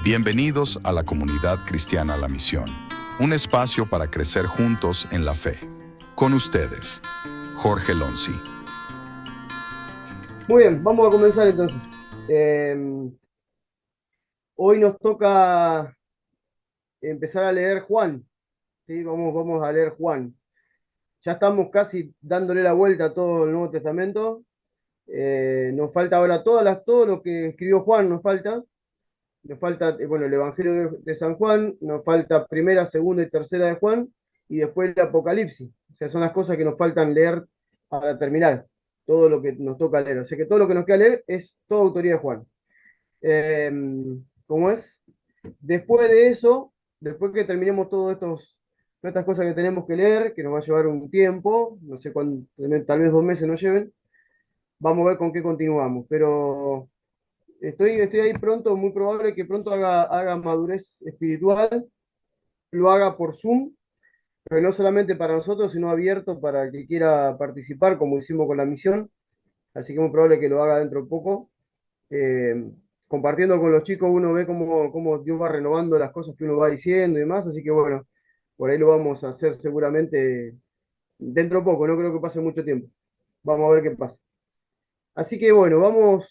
Bienvenidos a la comunidad cristiana La Misión, un espacio para crecer juntos en la fe. Con ustedes, Jorge Lonzi. Muy bien, vamos a comenzar entonces. Eh, Hoy nos toca empezar a leer Juan, ¿sí? Vamos a leer Juan. Ya estamos casi dándole la vuelta a todo el Nuevo Testamento. Nos falta ahora todo lo que escribió Juan, nos falta. Nos falta, bueno, el Evangelio de San Juan, nos falta primera, segunda y tercera de Juan, y después el Apocalipsis. O sea, son las cosas que nos faltan leer para terminar todo lo que nos toca leer. O sea que todo lo que nos queda leer es toda autoría de Juan. Eh, ¿Cómo es? Después de eso, después que terminemos todas estas cosas que tenemos que leer, que nos va a llevar un tiempo, no sé cuándo, tal vez 2 meses nos lleven, vamos a ver con qué continuamos. Pero estoy ahí pronto, muy probable que pronto haga madurez espiritual, lo haga por Zoom, pero no solamente para nosotros, sino abierto para el que quiera participar, como hicimos con la misión. Así que es muy probable que lo haga dentro de poco. eh, Compartiendo con los chicos uno ve cómo Dios va renovando las cosas que uno va diciendo y demás, así que bueno, por ahí lo vamos a hacer seguramente dentro de poco, no creo que pase mucho tiempo. Vamos a ver qué pasa. Así que bueno, vamos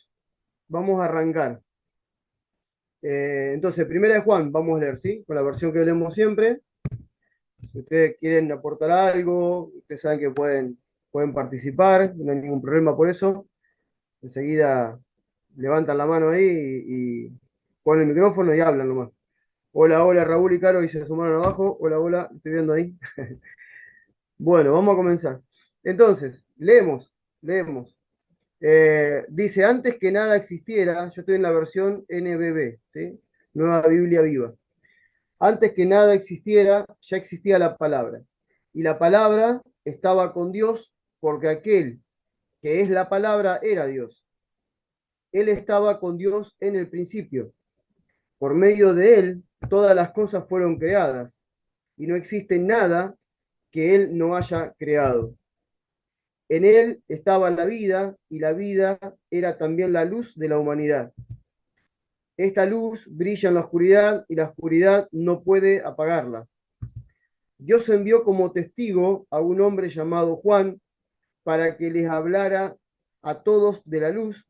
a arrancar. Entonces, primera de Juan, vamos a leer, ¿sí? Con la versión que leemos siempre. Si ustedes quieren aportar algo, ustedes saben que pueden participar, no hay ningún problema por eso. Enseguida levantan la mano ahí y ponen el micrófono y hablan nomás. Hola, hola, Raúl y Caro, y se sumaron abajo. Hola, hola, estoy viendo ahí. Bueno, vamos a comenzar. Entonces, leemos. Dice, antes que nada existiera, yo estoy en la versión NBB, ¿sí? Nueva Biblia Viva. Antes que nada existiera, ya existía la palabra. Y la palabra estaba con Dios porque aquel que es la palabra era Dios. Él estaba con Dios en el principio. Por medio de él, todas las cosas fueron creadas y no existe nada que él no haya creado. En él estaba la vida y la vida era también la luz de la humanidad. Esta luz brilla en la oscuridad y la oscuridad no puede apagarla. Dios envió como testigo a un hombre llamado Juan para que les hablara a todos de la luz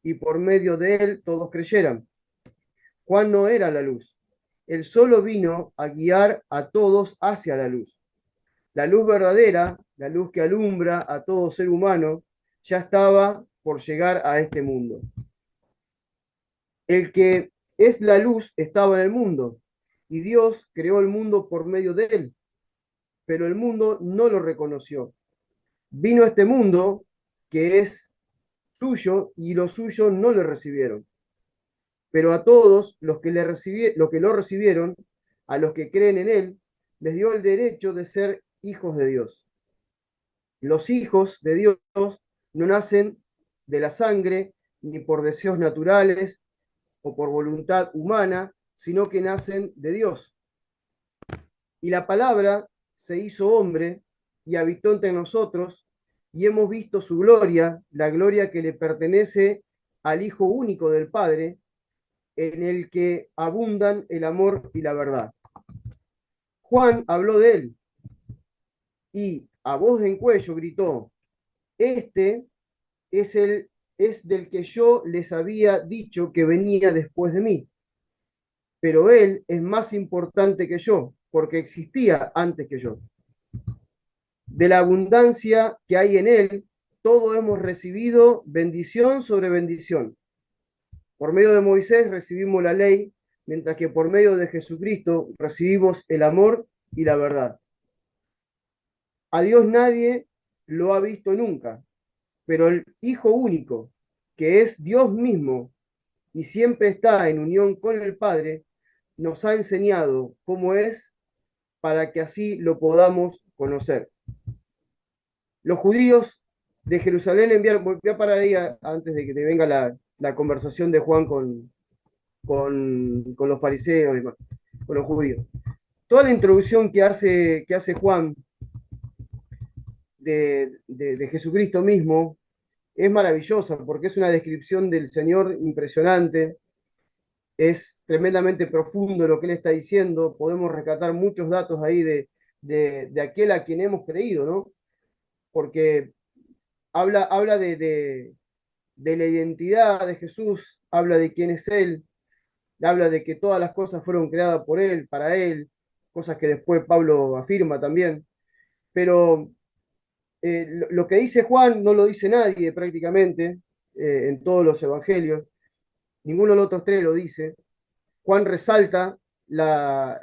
y por medio de él todos creyeran. Juan no era la luz, él solo vino a guiar a todos hacia la luz. La luz verdadera, la luz que alumbra a todo ser humano, ya estaba por llegar a este mundo. El que es la luz estaba en el mundo, y Dios creó el mundo por medio de él, pero el mundo no lo reconoció. Vino a este mundo que es suyo, y los suyos no le recibieron. Pero a todos los que lo recibieron, a los que creen en él, les dio el derecho de ser hijos de Dios. Los hijos de Dios no nacen de la sangre, ni por deseos naturales o por voluntad humana, sino que nacen de Dios. Y la palabra se hizo hombre y habitó entre nosotros, y hemos visto su gloria, la gloria que le pertenece al Hijo único del Padre, en el que abundan el amor y la verdad. Juan habló de él y a voz en cuello gritó, este es, es del que yo les había dicho que venía después de mí, pero él es más importante que yo, porque existía antes que yo. De la abundancia que hay en él, todos hemos recibido bendición sobre bendición. Por medio de Moisés recibimos la ley, mientras que por medio de Jesucristo recibimos el amor y la verdad. A Dios nadie lo ha visto nunca, pero el Hijo único, que es Dios mismo y siempre está en unión con el Padre, nos ha enseñado cómo es para que así lo podamos conocer. Los judíos de Jerusalén enviaron, voy a parar ahí antes de que te venga la conversación de Juan con los fariseos y con los judíos. Toda la introducción que hace Juan de Jesucristo mismo es maravillosa porque es una descripción del Señor impresionante. es tremendamente profundo lo que él está diciendo. Podemos rescatar muchos datos ahí de aquel a quien hemos creído, ¿no? Porque habla de la identidad de Jesús, habla de quién es Él, habla de que todas las cosas fueron creadas por Él, para Él, cosas que después Pablo afirma también. Pero lo que dice Juan no lo dice nadie prácticamente en todos los evangelios, ninguno de los otros tres lo dice. Juan resalta la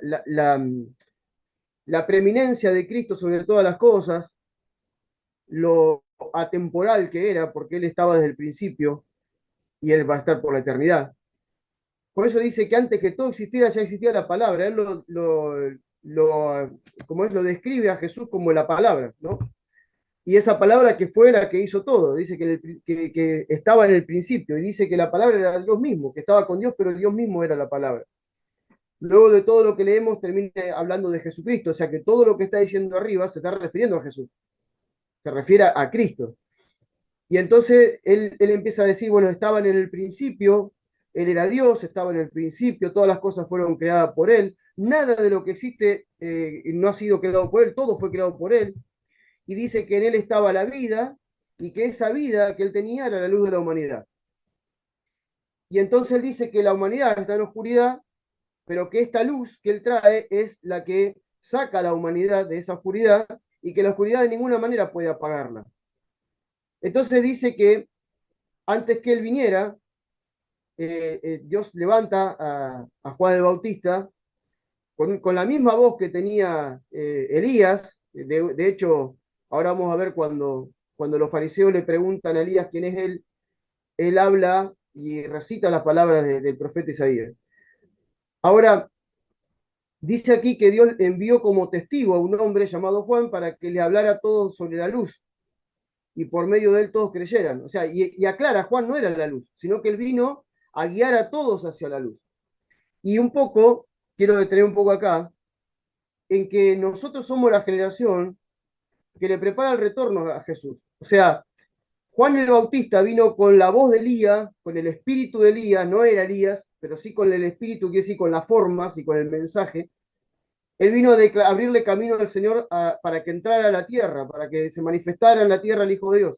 preeminencia de Cristo sobre todas las cosas, lo atemporal que era, porque Él estaba desde el principio y Él va a estar por la eternidad. Por eso dice que antes que todo existiera, ya existía la palabra. Él como es, lo describe a Jesús como la palabra, ¿no? Y esa palabra que fue la que hizo todo, dice que estaba en el principio, y dice que la palabra era Dios mismo, que estaba con Dios, pero Dios mismo era la palabra. Luego de todo lo que leemos, termina hablando de Jesucristo, o sea que todo lo que está diciendo arriba se está refiriendo a Jesús, se refiere a Cristo. Y entonces él empieza a decir, bueno, estaban en el principio, Él era Dios, estaba en el principio, todas las cosas fueron creadas por Él, nada de lo que existe no ha sido creado por Él, todo fue creado por Él. Y dice que en Él estaba la vida y que esa vida que Él tenía era la luz de la humanidad. Y entonces Él dice que la humanidad está en la oscuridad, pero que esta luz que Él trae es la que saca a la humanidad de esa oscuridad y que la oscuridad de ninguna manera puede apagarla. Entonces dice que antes que Él viniera, Dios levanta a Juan el Bautista con la misma voz que tenía Elías. De hecho, ahora vamos a ver cuando los fariseos le preguntan a Elías quién es él habla y recita las palabras del profeta Isaías. Ahora, dice aquí que Dios envió como testigo a un hombre llamado Juan para que le hablara a todos sobre la luz y por medio de él todos creyeran. O sea, y aclara, Juan no era la luz, sino que él vino a guiar a todos hacia la luz. Y un poco, quiero detener un poco acá, en que nosotros somos la generación que le prepara el retorno a Jesús. O sea, Juan el Bautista vino con la voz de Elías, con el espíritu de Elías, no era Elías, pero sí con el espíritu, quiere decir con las formas y con el mensaje. Él vino a abrirle camino al Señor para que entrara a la tierra, para que se manifestara en la tierra el Hijo de Dios.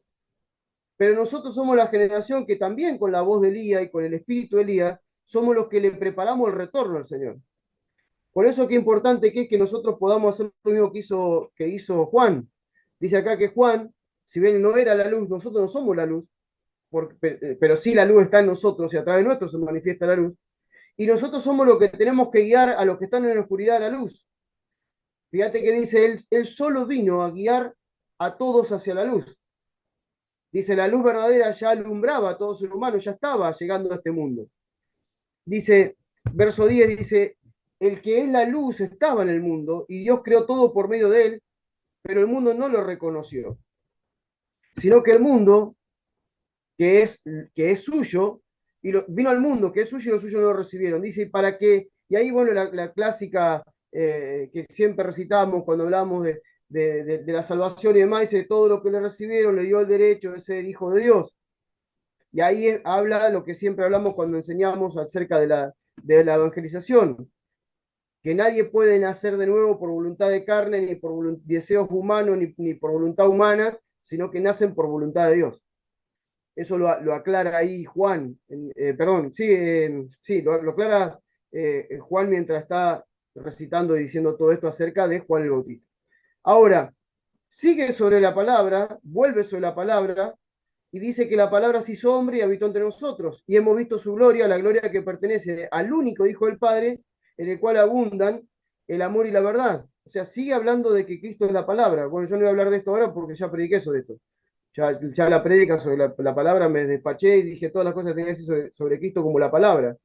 Pero nosotros somos la generación que también con la voz de Elías y con el espíritu de Elías, somos los que le preparamos el retorno al Señor. Por eso qué importante que es que nosotros podamos hacer lo mismo que hizo Juan. Dice acá que Juan, si bien no era la luz, nosotros no somos la luz, pero sí la luz está en nosotros y a través de nuestro se manifiesta la luz. Y nosotros somos los que tenemos que guiar a los que están en la oscuridad a la luz. Fíjate que dice, él solo vino a guiar a todos hacia la luz. Dice, la luz verdadera ya alumbraba a todo ser humano, ya estaba llegando a este mundo. Dice, verso 10 dice, el que es la luz estaba en el mundo y Dios creó todo por medio de él, pero el mundo no lo reconoció, sino que el mundo, que es suyo, vino al mundo, que es suyo y los suyos no lo recibieron. Dice, ¿para qué? Y ahí, bueno, la clásica que siempre recitamos cuando hablamos de la salvación y demás, dice, todo lo que le recibieron le dio el derecho de ser hijo de Dios. Y ahí habla lo que siempre hablamos cuando enseñamos acerca de la evangelización, que nadie puede nacer de nuevo por voluntad de carne, ni por deseos humanos, ni por voluntad humana, sino que nacen por voluntad de Dios. Eso lo aclara ahí Juan, perdón, sí, sí, lo aclara Juan mientras está recitando y diciendo todo esto acerca de Juan el Bautista. Ahora, sigue sobre la palabra, vuelve sobre la palabra, y dice que la palabra se hizo hombre y habitó entre nosotros, y hemos visto su gloria, la gloria que pertenece al único Hijo del Padre, en el cual abundan el amor y la verdad. O sea, sigue hablando de que Cristo es la palabra. Bueno, yo no voy a hablar de esto ahora porque ya prediqué sobre esto. Ya la prédica sobre la palabra me despaché y dije todas las cosas que tenía que decir sobre Cristo como la palabra.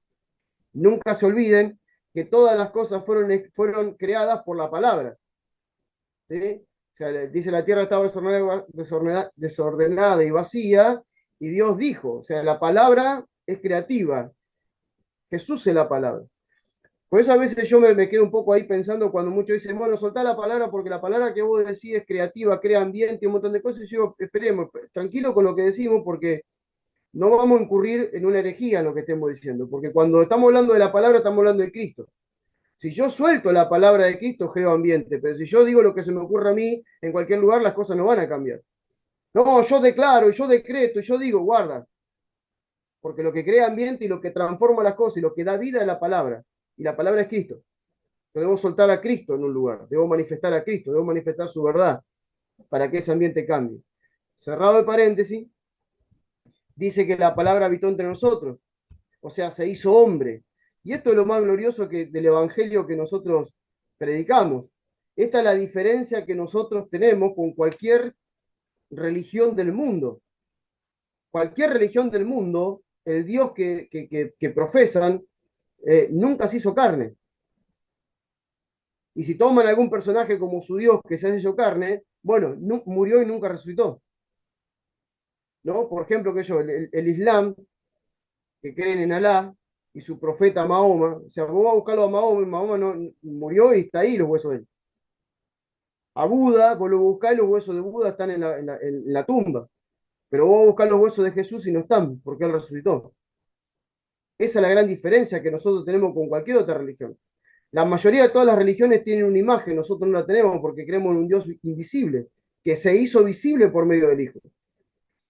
Nunca se olviden que todas las cosas fueron creadas por la palabra. ¿Sí? O sea, dice la tierra estaba desordenada y vacía, y Dios dijo, o sea, la palabra es creativa, Jesús es la palabra. Por eso a veces yo me quedo un poco ahí pensando cuando muchos dicen, bueno, soltá la palabra porque la palabra que vos decís es creativa, crea ambiente y un montón de cosas, y yo esperemos, tranquilo con lo que decimos porque no vamos a incurrir en una herejía en lo que estemos diciendo, porque cuando estamos hablando de la palabra, estamos hablando de Cristo. Si yo suelto la palabra de Cristo, creo ambiente, pero si yo digo lo que se me ocurre a mí, en cualquier lugar las cosas no van a cambiar. No, yo declaro, yo decreto, yo digo, guarda, porque lo que crea ambiente y lo que transforma las cosas y lo que da vida es la palabra, y la palabra es Cristo. Debo soltar a Cristo en un lugar, debo manifestar a Cristo, debo manifestar su verdad para que ese ambiente cambie. Cerrado el paréntesis, dice que la palabra habitó entre nosotros, o sea, se hizo hombre. Y esto es lo más glorioso del evangelio que nosotros predicamos. Esta es la diferencia que nosotros tenemos con cualquier religión del mundo. Cualquier religión del mundo, el Dios que profesan, nunca se hizo carne. Y si toman algún personaje como su Dios que se ha hecho carne, bueno, murió y nunca resucitó. ¿No? Por ejemplo, el Islam, que creen en Alá, y su profeta Mahoma, o sea, vos vas a buscarlo a Mahoma, y Mahoma no, murió y está ahí los huesos de él. A Buda, vos lo buscás y los huesos de Buda están en la tumba. Pero vos vas a buscar los huesos de Jesús y no están, porque él resucitó. Esa es la gran diferencia que nosotros tenemos con cualquier otra religión. La mayoría de todas las religiones tienen una imagen, nosotros no la tenemos porque creemos en un Dios invisible, que se hizo visible por medio del Hijo.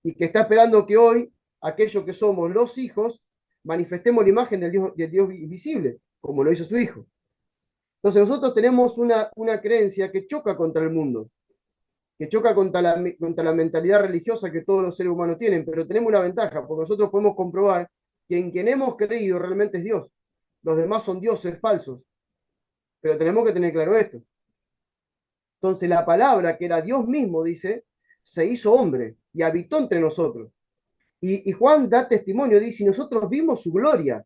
Y que está esperando que hoy, aquellos que somos los hijos, manifestemos la imagen del Dios invisible, como lo hizo su Hijo. Entonces nosotros tenemos una creencia que choca contra el mundo, que choca contra la mentalidad religiosa que todos los seres humanos tienen, pero tenemos una ventaja, porque nosotros podemos comprobar que en quien hemos creído realmente es Dios. Los demás son dioses falsos, pero tenemos que tener claro esto. Entonces la palabra, que era Dios mismo, dice, se hizo hombre y habitó entre nosotros. Y Juan da testimonio, dice, y nosotros vimos su gloria,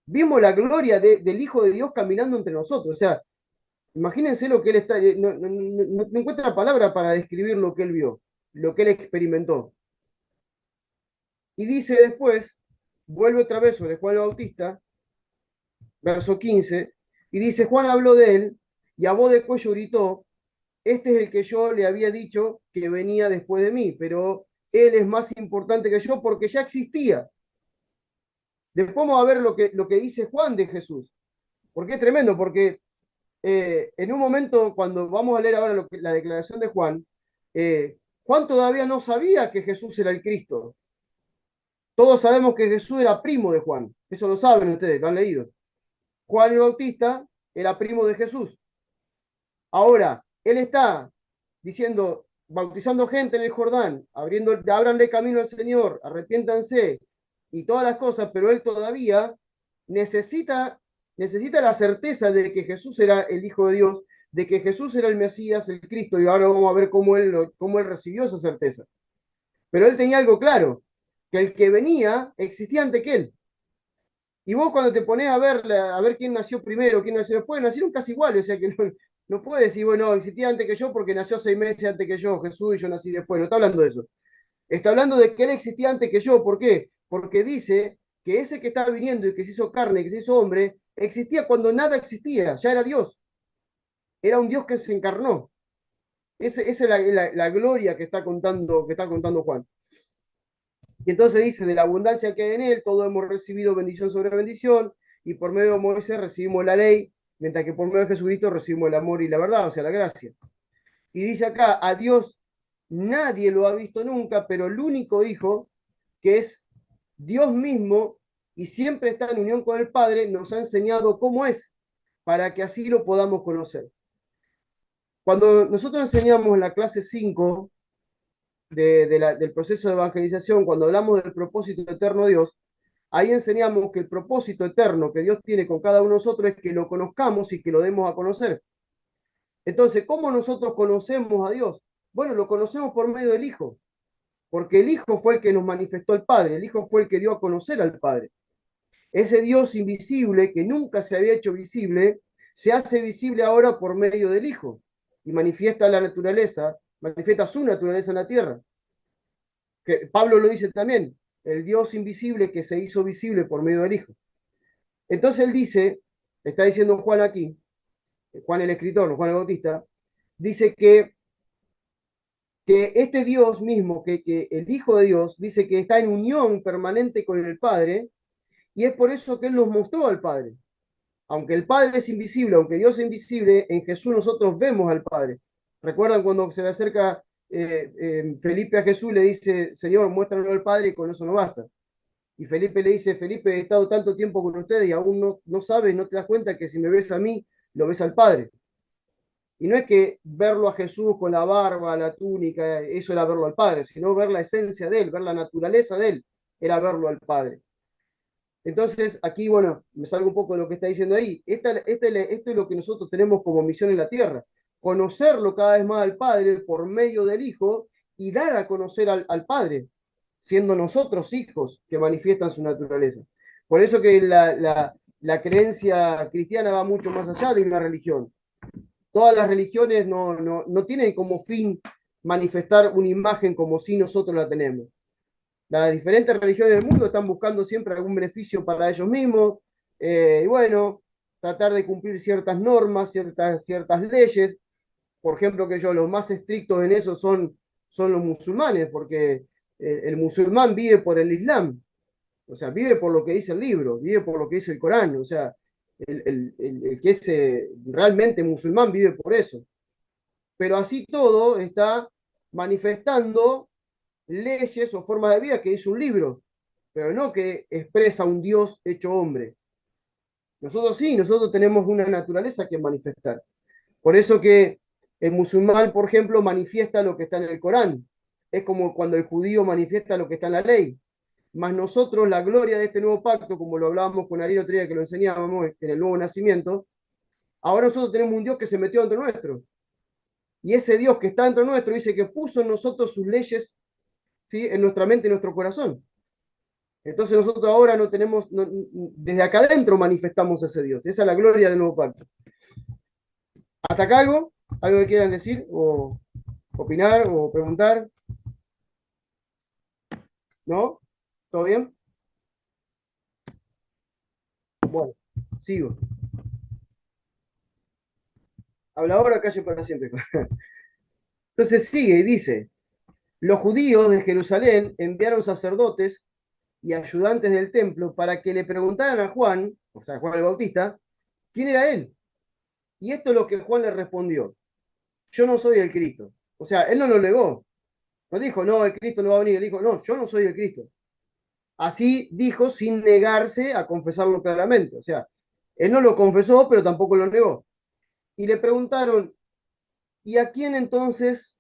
vimos la gloria del Hijo de Dios caminando entre nosotros. O sea, imagínense lo que él está, no encuentra palabra para describir lo que él vio, lo que él experimentó. Y dice después, vuelve otra vez sobre Juan el Bautista, verso 15, y dice, Juan habló de él, y a voz de cuello gritó, este es el que yo le había dicho que venía después de mí, pero él es más importante que yo porque ya existía. Después vamos a ver lo que dice Juan de Jesús, porque es tremendo, porque en un momento, cuando vamos a leer ahora la declaración de Juan, Juan todavía no sabía que Jesús era el Cristo. Todos sabemos que Jesús era primo de Juan, eso lo saben ustedes, lo han leído. Juan el Bautista era primo de Jesús. Ahora, él está diciendo, bautizando gente en el Jordán, ábranle camino al Señor, arrepiéntanse y todas las cosas, pero él todavía necesita la certeza de que Jesús era el Hijo de Dios, de que Jesús era el Mesías, el Cristo, y ahora vamos a ver cómo él recibió esa certeza. Pero él tenía algo claro, que el que venía existía antes que él. Y vos cuando te pones a ver quién nació primero, quién nació después, nacieron casi iguales, o sea que no puedes decir, bueno, existía antes que yo porque nació 6 meses antes que yo, Jesús, y yo nací después. No está hablando de eso. Está hablando de que él existía antes que yo. ¿Por qué? Porque dice que ese que estaba viniendo y que se hizo carne, que se hizo hombre, existía cuando nada existía, ya era Dios. Era un Dios que se encarnó. Esa es la gloria que está contando Juan. Y entonces dice, de la abundancia que hay en él, todos hemos recibido bendición sobre bendición, y por medio de Moisés recibimos la ley, mientras que por medio de Jesucristo recibimos el amor y la verdad, o sea, la gracia. Y dice acá, a Dios nadie lo ha visto nunca, pero el único Hijo, que es Dios mismo, y siempre está en unión con el Padre, nos ha enseñado cómo es, para que así lo podamos conocer. Cuando nosotros enseñamos en la clase 5 del proceso de evangelización, cuando hablamos del propósito eterno de Dios, ahí enseñamos que el propósito eterno que Dios tiene con cada uno de nosotros es que lo conozcamos y que lo demos a conocer. Entonces, ¿cómo nosotros conocemos a Dios? Bueno, lo conocemos por medio del Hijo, porque el Hijo fue el que nos manifestó al Padre, el Hijo fue el que dio a conocer al Padre. Ese Dios invisible que nunca se había hecho visible, se hace visible ahora por medio del Hijo y manifiesta la naturaleza, manifiesta su naturaleza en la tierra. Que Pablo lo dice también, el Dios invisible que se hizo visible por medio del Hijo. Entonces él dice, está diciendo Juan aquí, Juan el escritor, Juan el Bautista, dice que que este Dios mismo, que el Hijo de Dios, dice que está en unión permanente con el Padre, y es por eso que Él nos mostró al Padre. Aunque el Padre es invisible, aunque Dios es invisible, en Jesús nosotros vemos al Padre. ¿Recuerdan cuando se le acerca Felipe a Jesús y le dice, Señor, muéstranos al Padre y con eso no basta? Y Felipe le dice, Felipe, he estado tanto tiempo con ustedes y aún no sabes, no te das cuenta que si me ves a mí, lo ves al Padre. Y no es que verlo a Jesús con la barba, la túnica, eso era verlo al Padre, sino ver la esencia de Él, ver la naturaleza de Él, era verlo al Padre. Entonces, aquí, bueno, me salgo un poco de lo que está diciendo ahí. Esto es lo que nosotros tenemos como misión en la tierra. Conocerlo cada vez más al Padre por medio del Hijo y dar a conocer al Padre, siendo nosotros hijos que manifiestan su naturaleza. Por eso que la creencia cristiana va mucho más allá de una religión. Todas las religiones no tienen como fin manifestar una imagen como si nosotros la tenemos. Las diferentes religiones del mundo están buscando siempre algún beneficio para ellos mismos, y bueno, tratar de cumplir ciertas normas, ciertas leyes. Por ejemplo, que los más estrictos en eso son los musulmanes, porque el musulmán vive por el Islam, o sea, vive por lo que dice el libro, vive por lo que dice el Corán, o sea, el que es realmente musulmán vive por eso. Pero así todo está manifestando leyes o formas de vida que es un libro, pero no que expresa un Dios hecho hombre. Nosotros sí, nosotros tenemos una naturaleza que manifestar. Por eso que el musulmán, por ejemplo, manifiesta lo que está en el Corán. Es como cuando el judío manifiesta lo que está en la ley. Más nosotros, la gloria de este nuevo pacto, como lo hablábamos con Ariel otro día que lo enseñábamos en el nuevo nacimiento, ahora nosotros tenemos un Dios que se metió dentro nuestro. Y ese Dios que está dentro nuestro dice que puso en nosotros sus leyes, ¿sí?, en nuestra mente y nuestro corazón. Entonces nosotros ahora no tenemos, desde acá adentro manifestamos ese Dios. Esa es la gloria del nuevo pacto. ¿Hasta acá algo? ¿Algo que quieran decir? ¿O opinar? ¿O preguntar? ¿No? ¿Todo bien? Bueno, sigo. Habla ahora, calle para siempre. Entonces sigue y dice, los judíos de Jerusalén enviaron sacerdotes y ayudantes del templo para que le preguntaran a Juan, o sea, Juan el Bautista, quién era él. Y esto es lo que Juan le respondió. Yo no soy el Cristo. O sea, él no lo negó. No dijo, no, el Cristo no va a venir. Él dijo, no, yo no soy el Cristo. Así dijo sin negarse a confesarlo claramente. O sea, él no lo confesó, pero tampoco lo negó. Y le preguntaron, ¿y a quién entonces?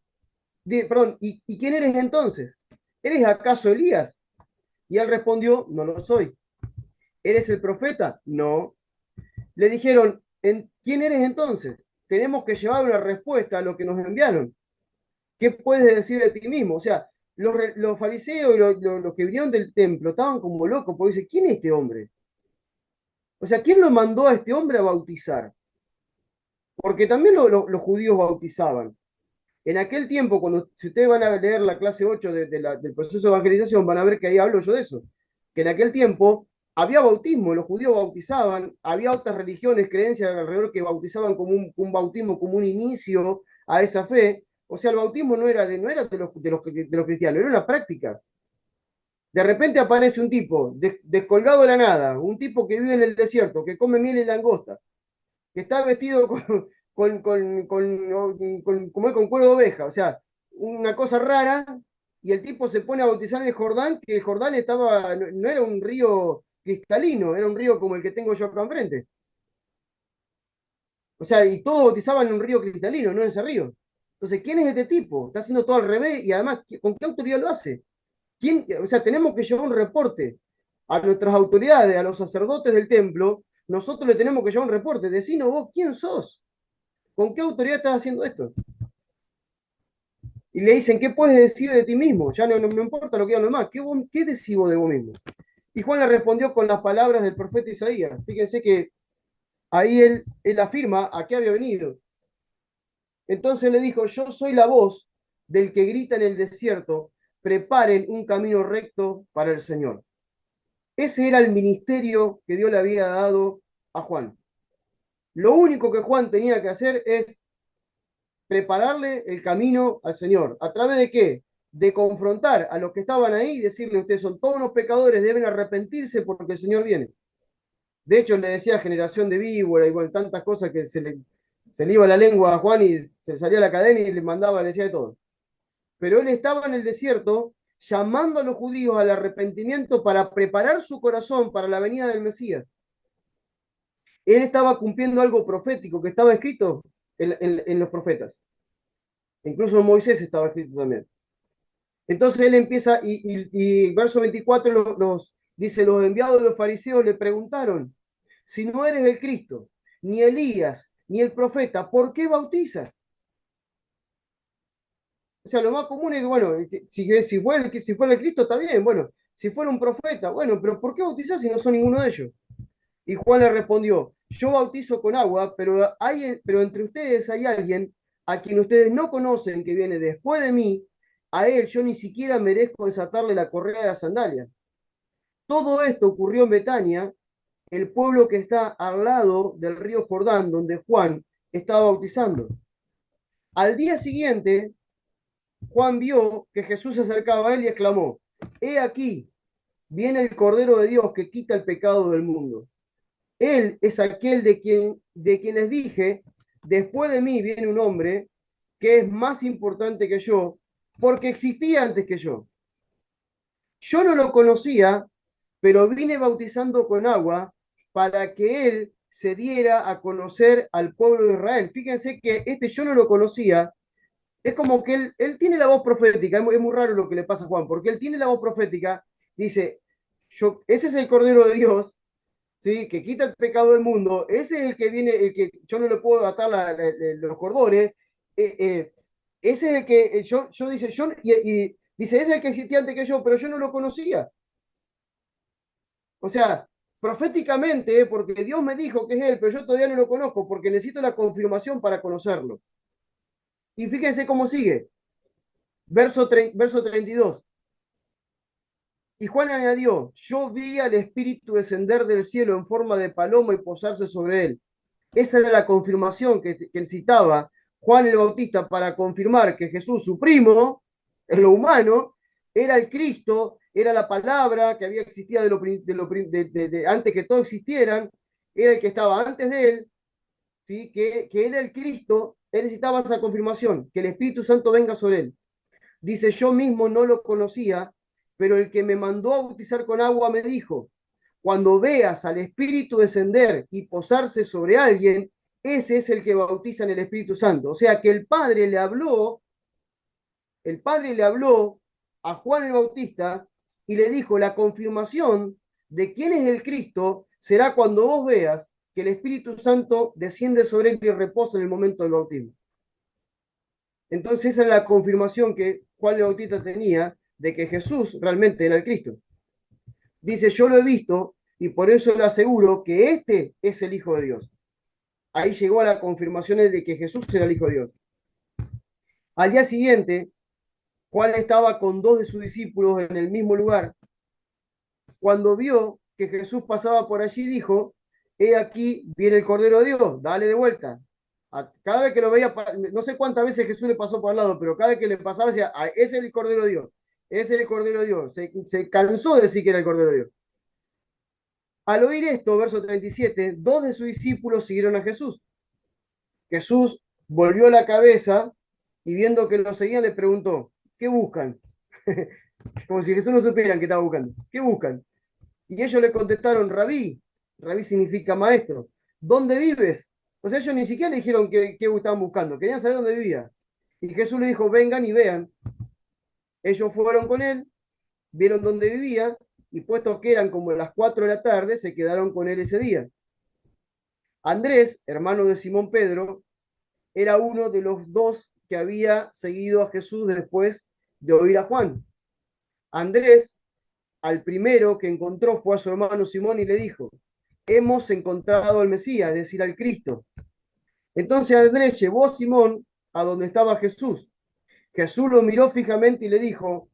Perdón, ¿y quién eres entonces? ¿Eres acaso Elías? Y él respondió, no lo soy. ¿Eres el profeta? No. Le dijeron, ¿quién eres entonces? Tenemos que llevar una respuesta a lo que nos enviaron. ¿Qué puedes decir de ti mismo? O sea, los fariseos y los que vinieron del templo estaban como locos, porque dicen, ¿quién es este hombre? O sea, ¿quién lo mandó a este hombre a bautizar? Porque también los judíos bautizaban. En aquel tiempo, si ustedes van a leer la clase 8 del proceso de evangelización, van a ver que ahí hablo yo de eso. Que en aquel tiempo había bautismo, los judíos bautizaban, había otras religiones, creencias alrededor que bautizaban como un bautismo, como un inicio a esa fe. O sea, el bautismo no era de los cristianos, era una práctica. De repente aparece un tipo descolgado de la nada, un tipo que vive en el desierto, que come miel y langosta, que está vestido con cuero de oveja, o sea, una cosa rara, y el tipo se pone a bautizar en el Jordán, que el Jordán no era un río cristalino, era un río como el que tengo yo acá enfrente. O sea, y todos bautizaban en un río cristalino, no en ese río. Entonces, ¿quién es este tipo? Está haciendo todo al revés y además, ¿con qué autoridad lo hace? O sea, tenemos que llevar un reporte a nuestras autoridades, a los sacerdotes del templo. Nosotros le tenemos que llevar un reporte. Decinos vos, ¿quién sos? ¿Con qué autoridad estás haciendo esto? Y le dicen, ¿qué puedes decir de ti mismo? Ya no importa lo que digan los demás. ¿Qué decís vos de vos mismo? Y Juan le respondió con las palabras del profeta Isaías. Fíjense que ahí él afirma a qué había venido. Entonces le dijo, yo soy la voz del que grita en el desierto, preparen un camino recto para el Señor. Ese era el ministerio que Dios le había dado a Juan. Lo único que Juan tenía que hacer es prepararle el camino al Señor. ¿A través de qué? De confrontar a los que estaban ahí y decirle, ustedes son todos los pecadores, deben arrepentirse porque el Señor viene. De hecho, le decía generación de víbora y bueno, tantas cosas que se le iba la lengua a Juan y se le salía la cadena y le mandaba, le decía de todo. Pero él estaba en el desierto llamando a los judíos al arrepentimiento para preparar su corazón para la venida del Mesías. Él estaba cumpliendo algo profético que estaba escrito en los profetas. Incluso en Moisés estaba escrito también. Entonces él empieza, y verso 24 dice, los enviados de los fariseos le preguntaron, si no eres el Cristo, ni Elías, ni el profeta, ¿por qué bautizas? O sea, lo más común es que, bueno, si fuera el Cristo está bien, bueno, si fuera un profeta, bueno, pero ¿por qué bautizar si no son ninguno de ellos? Y Juan le respondió, yo bautizo con agua, pero entre ustedes hay alguien a quien ustedes no conocen que viene después de mí, a él yo ni siquiera merezco desatarle la correa de la sandalia. Todo esto ocurrió en Betania, el pueblo que está al lado del río Jordán, donde Juan estaba bautizando. Al día siguiente, Juan vio que Jesús se acercaba a él y exclamó, he aquí, viene el Cordero de Dios que quita el pecado del mundo. Él es aquel de quien les dije, después de mí viene un hombre que es más importante que yo, porque existía antes que yo. Yo no lo conocía, pero vine bautizando con agua para que él se diera a conocer al pueblo de Israel. Fíjense que yo no lo conocía, es como que él tiene la voz profética, es muy raro lo que le pasa a Juan, porque él tiene la voz profética, dice, ese es el Cordero de Dios, ¿sí? Que quita el pecado del mundo, ese es el que viene, el que yo no le puedo atar los cordones, ese es el que yo dice, y dice, ese es el que existía antes que yo, pero yo no lo conocía. O sea, proféticamente, porque Dios me dijo que es él, pero yo todavía no lo conozco, porque necesito la confirmación para conocerlo. Y fíjense cómo sigue, verso 32. Y Juan añadió, yo vi al Espíritu descender del cielo en forma de paloma y posarse sobre él. Esa era la confirmación que él citaba Juan el Bautista para confirmar que Jesús, su primo, en lo humano, era el Cristo, era la palabra que había existido antes que todo existieran, era el que estaba antes de él, ¿sí? que era el Cristo. Él necesitaba esa confirmación, que el Espíritu Santo venga sobre él. Dice, yo mismo no lo conocía, pero el que me mandó a bautizar con agua me dijo, cuando veas al Espíritu descender y posarse sobre alguien, ese es el que bautiza en el Espíritu Santo. O sea que el Padre le habló a Juan el Bautista y le dijo, la confirmación de quién es el Cristo será cuando vos veas que el Espíritu Santo desciende sobre él y reposa en el momento del bautismo. Entonces esa es la confirmación que Juan el Bautista tenía de que Jesús realmente era el Cristo. Dice, yo lo he visto y por eso le aseguro que este es el Hijo de Dios. Ahí llegó a la confirmación de que Jesús era el Hijo de Dios. Al día siguiente, Juan estaba con dos de sus discípulos en el mismo lugar. Cuando vio que Jesús pasaba por allí, dijo, he aquí viene el Cordero de Dios, dale de vuelta. Cada vez que lo veía, no sé cuántas veces Jesús le pasó por al lado, pero cada vez que le pasaba decía, ese es el Cordero de Dios, ese es el Cordero de Dios. Se cansó de decir que era el Cordero de Dios. Al oír esto, verso 37, dos de sus discípulos siguieron a Jesús. Jesús volvió la cabeza y viendo que lo seguían le preguntó, ¿qué buscan? Como si Jesús no supieran qué estaba buscando. ¿Qué buscan? Y ellos le contestaron, Rabí. Rabí significa maestro. ¿Dónde vives? O sea, ellos ni siquiera le dijeron qué estaban buscando. Querían saber dónde vivía. Y Jesús le dijo, vengan y vean. Ellos fueron con él, vieron dónde vivía, y puesto que eran como las 4 de la tarde, se quedaron con él ese día. Andrés, hermano de Simón Pedro, era uno de los dos que había seguido a Jesús después de oír a Juan. Andrés, al primero que encontró, fue a su hermano Simón y le dijo, hemos encontrado al Mesías, es decir, al Cristo. Entonces Andrés llevó a Simón a donde estaba Jesús. Jesús lo miró fijamente y le dijo,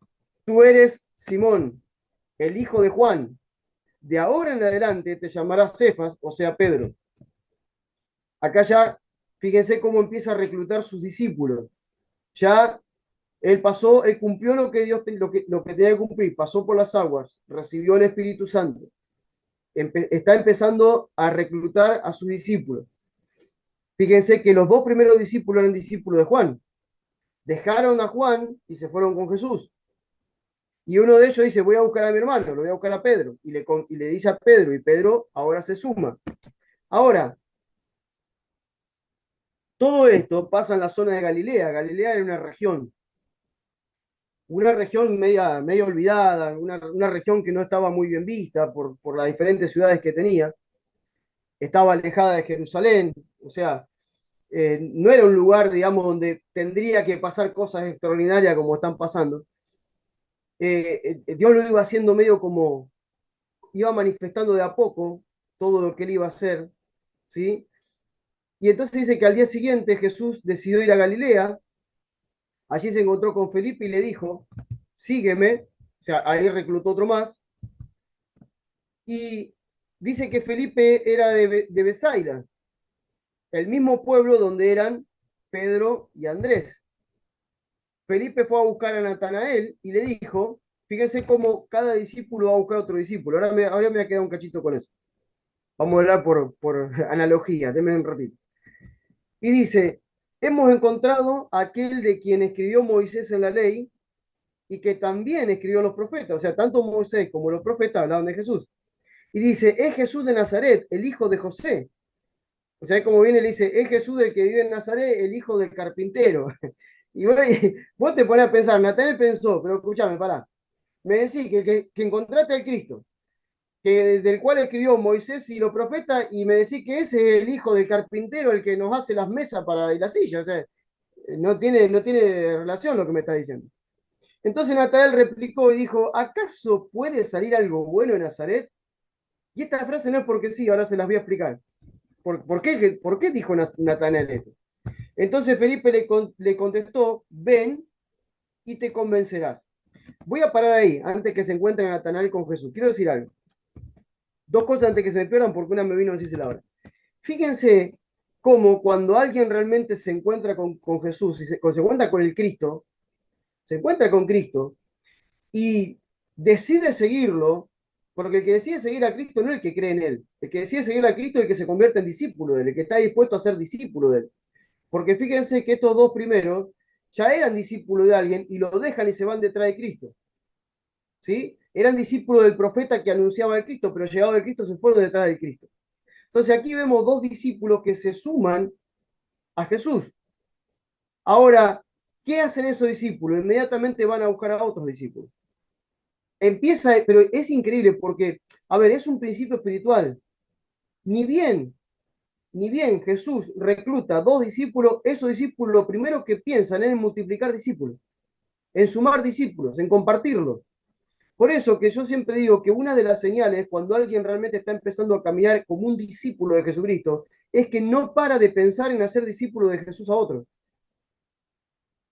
tú eres Simón, el hijo de Juan. De ahora en adelante te llamarás Cefas, o sea, Pedro. Acá ya Fíjense cómo empieza a reclutar sus discípulos. Ya él cumplió lo que Dios, lo que tenía que cumplir, pasó por las aguas, recibió el Espíritu Santo, está empezando a reclutar a sus discípulos. Fíjense que los dos primeros discípulos eran discípulos de Juan. Dejaron a Juan y se fueron con Jesús. Y uno de ellos dice, voy a buscar a mi hermano, lo voy a buscar a Pedro. Y le dice a Pedro, y Pedro ahora se suma. Ahora, todo esto pasa en la zona de Galilea. Galilea era una región media olvidada, una región que no estaba muy bien vista por las diferentes ciudades que tenía. Estaba alejada de Jerusalén, o sea, no era un lugar, digamos, donde tendría que pasar cosas extraordinarias como están pasando. Dios lo iba haciendo medio como, iba manifestando de a poco todo lo que él iba a hacer, ¿sí? Y entonces dice que al día siguiente Jesús decidió ir a Galilea, allí se encontró con Felipe y le dijo, sígueme, o sea, ahí reclutó otro más, y dice que Felipe era de Besaida, el mismo pueblo donde eran Pedro y Andrés. Felipe fue a buscar a Natanael y le dijo, fíjense cómo cada discípulo va a buscar a otro discípulo. Ahora me ha quedado un cachito con eso. Vamos a hablar por analogía, denme un ratito. Y dice, hemos encontrado a aquel de quien escribió Moisés en la ley y que también escribió los profetas. O sea, tanto Moisés como los profetas hablaban de Jesús. Y dice, es Jesús de Nazaret, el hijo de José. O sea, como viene, le dice, es Jesús del que vive en Nazaret, el hijo del carpintero. Y vos te pones a pensar, Natanael pensó, pero escúchame, pará. Me decís que encontraste al Cristo, del cual escribió Moisés y los profetas, y me decís que ese es el hijo del carpintero, el que nos hace las mesas para y las sillas. O sea, no tiene relación lo que me está diciendo. Entonces Natanael replicó y dijo, ¿acaso puede salir algo bueno en Nazaret? Y esta frase no es porque sí, ahora se las voy a explicar. ¿Por qué dijo Natanael esto? Entonces Felipe le contestó, ven y te convencerás. Voy a parar ahí, antes que se encuentren a Natanael con Jesús. Quiero decir algo. Dos cosas antes que se me pierdan, porque una me vino a decirse la hora. Fíjense cómo cuando alguien realmente se encuentra con Jesús y se encuentra con el Cristo, se encuentra con Cristo y decide seguirlo, porque el que decide seguir a Cristo no es el que cree en él. El que decide seguir a Cristo es el que se convierte en discípulo de él, el que está dispuesto a ser discípulo de él. Porque fíjense que estos dos primeros ya eran discípulos de alguien y lo dejan y se van detrás de Cristo. ¿Sí? Eran discípulos del profeta que anunciaba el Cristo, pero llegado el Cristo se fueron detrás del Cristo. Entonces aquí vemos dos discípulos que se suman a Jesús. Ahora, ¿qué hacen esos discípulos? Inmediatamente van a buscar a otros discípulos. Pero es increíble porque, a ver, es un principio espiritual. Ni bien, ni bien Jesús recluta dos discípulos, esos discípulos lo primero que piensan es en multiplicar discípulos, en sumar discípulos, en compartirlos. Por eso que yo siempre digo que una de las señales cuando alguien realmente está empezando a caminar como un discípulo de Jesucristo es que no para de pensar en hacer discípulo de Jesús a otros.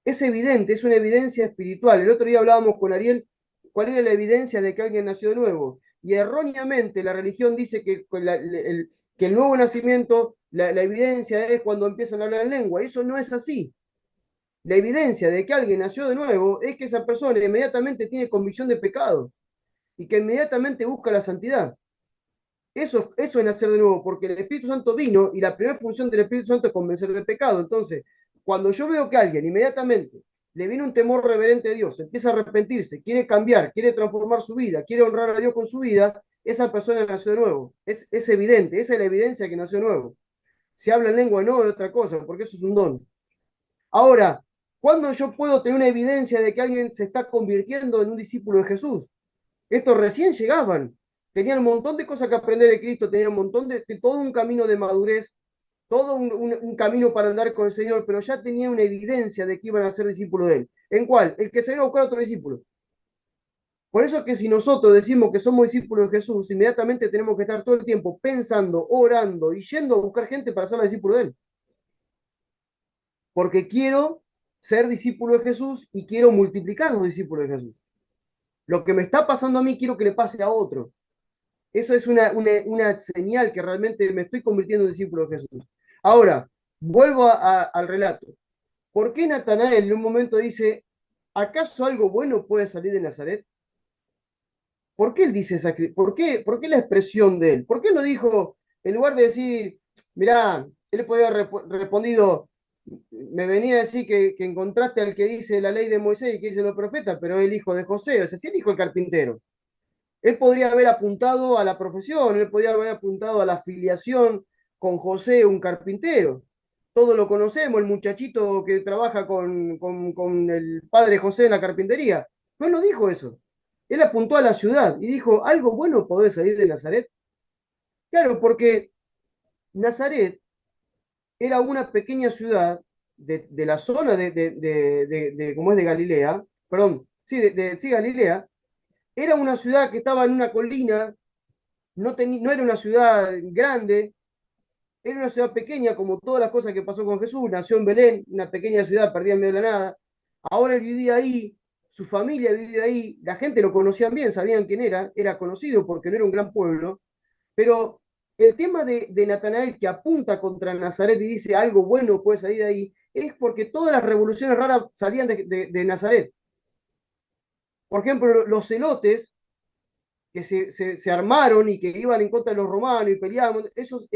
Es evidente, es una evidencia espiritual. El otro día hablábamos con Ariel cuál era la evidencia de que alguien nació de nuevo. Y erróneamente la religión dice que el nuevo nacimiento, la evidencia es cuando empiezan a hablar en lengua. Eso no es así. La evidencia de que alguien nació de nuevo es que esa persona inmediatamente tiene convicción de pecado y que inmediatamente busca la santidad. Eso es nacer de nuevo, porque el Espíritu Santo vino y la primera función del Espíritu Santo es convencer del pecado. Entonces, cuando yo veo que alguien inmediatamente le viene un temor reverente a Dios, empieza a arrepentirse, quiere cambiar, quiere transformar su vida, quiere honrar a Dios con su vida, esa persona nació de nuevo. Es evidente, esa es la evidencia de que nació de nuevo. Si habla en lengua no es otra cosa, porque eso es un don. Ahora, ¿cuándo yo puedo tener una evidencia de que alguien se está convirtiendo en un discípulo de Jesús? Estos recién llegaban, tenían un montón de cosas que aprender de Cristo, tenían un montón de todo un camino de madurez, todo un camino para andar con el Señor, pero ya tenían una evidencia de que iban a ser discípulos de Él. ¿En cuál? El que se iba a buscar otro discípulo. Por eso es que si nosotros decimos que somos discípulos de Jesús, inmediatamente tenemos que estar todo el tiempo pensando, orando y yendo a buscar gente para ser discípulo de Él. Porque quiero ser discípulo de Jesús y quiero multiplicar los discípulos de Jesús. Lo que me está pasando a mí quiero que le pase a otro. Eso es una señal que realmente me estoy convirtiendo en discípulo de Jesús. Ahora, Vuelvo al relato. ¿Por qué Natanael en un momento dice, ¿acaso algo bueno puede salir de Nazaret? ¿Por qué él dice esa? ¿Por qué la expresión de él? ¿Por qué no dijo, en lugar de decir, mirá, él podría haber respondido, me venía a decir que encontraste al que dice la ley de Moisés y que dice los profetas, pero es el hijo de José, o sea, sí el hijo del carpintero. Él podría haber apuntado a la profesión, él podría haber apuntado a la filiación con José, un carpintero. Todos lo conocemos, el muchachito que trabaja con el padre José en la carpintería. No él no dijo eso. Él apuntó a la ciudad y dijo, algo bueno puede salir de Nazaret. Claro, porque Nazaret era una pequeña ciudad de la zona ¿cómo es? De Galilea, perdón, sí, sí, Galilea. Era una ciudad que estaba en una colina, no era una ciudad grande, era una ciudad pequeña, como todas las cosas que pasó con Jesús. Nació en Belén, una pequeña ciudad perdida en medio de la nada. Ahora él vivía ahí, su familia vivía ahí, la gente lo conocían bien, sabían quién era conocido porque no era un gran pueblo. Pero el tema de Natanael que apunta contra Nazaret y dice algo bueno puede salir de ahí, es porque todas las revoluciones raras salían de Nazaret. Por ejemplo, los celotes que se armaron y que iban en contra de los romanos y peleaban, esos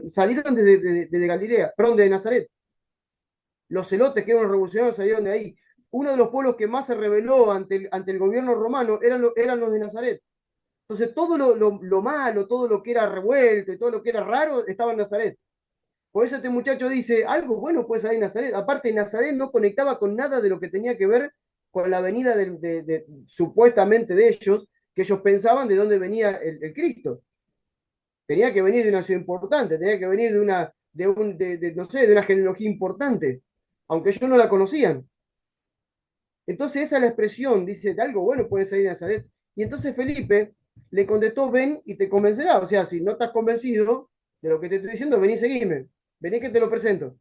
salieron desde Galilea, perdón, de Nazaret. Los celotes, que eran los revolucionarios, salieron de ahí. Uno de los pueblos que más se rebeló ante el gobierno romano eran los de Nazaret. Entonces, todo lo malo, todo lo que era revuelto y todo lo que era raro estaba en Nazaret. Por eso este muchacho dice, algo bueno puede salir en Nazaret. Aparte, Nazaret no conectaba con nada de lo que tenía que ver con la venida supuestamente de ellos, que ellos pensaban de dónde venía el Cristo. Tenía que venir de una ciudad importante, tenía que venir no sé, de una genealogía importante, aunque ellos no la conocían. Entonces esa es la expresión, dice, de algo bueno puede salir de Nazaret. Y entonces Felipe le contestó, ven y te convencerá. O sea, si no estás convencido de lo que te estoy diciendo, vení, seguime. Vení que te lo presento.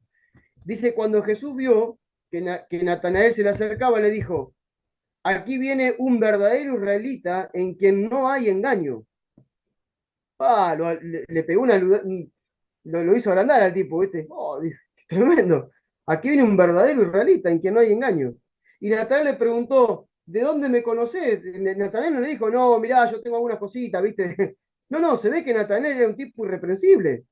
Dice, cuando Jesús vio que Natanael se le acercaba, le dijo, aquí viene un verdadero israelita en quien no hay engaño. Le pegó lo hizo agrandar al tipo, ¿viste? Oh, tremendo. Aquí viene un verdadero israelita en quien no hay engaño. Y Natanael le preguntó, ¿de dónde me conocés? Natanael no le dijo, no, mirá, yo tengo algunas cositas, ¿viste? No, no, se ve que Natanael era un tipo irreprensible.